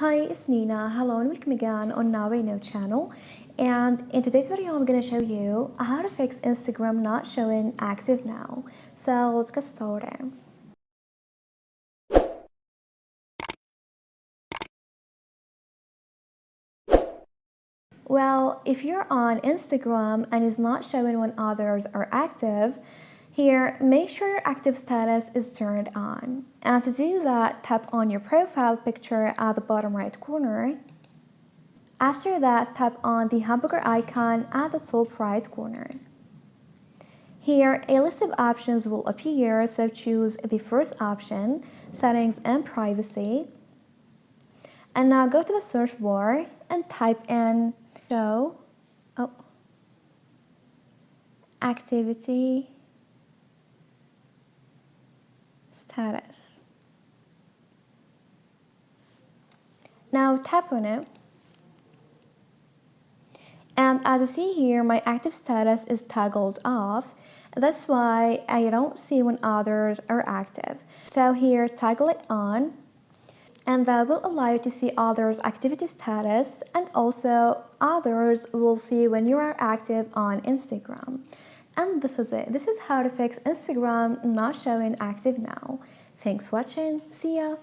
Hi, it's Nina. Hello and welcome again on Now I Know channel. And in today's video, I'm going to show you how to fix Instagram not showing active now. So let's get started. Well, if you're on Instagram and it's not showing when others are active, here, make sure your active status is turned on. And to do that, tap on your profile picture at the bottom right corner. After that, tap on the hamburger icon at the top right corner. Here, a list of options will appear, so choose the first option, Settings and Privacy. And now go to the search bar and type in Show Activity Status. Now tap on it. And as you see here, my active status is toggled off. That's why I don't see when others are active. So here, toggle it on, and that will allow you to see others' activity status, and also others will see when you are active on Instagram. And this is it. This is how to fix Instagram not showing active now. Thanks for watching. See ya.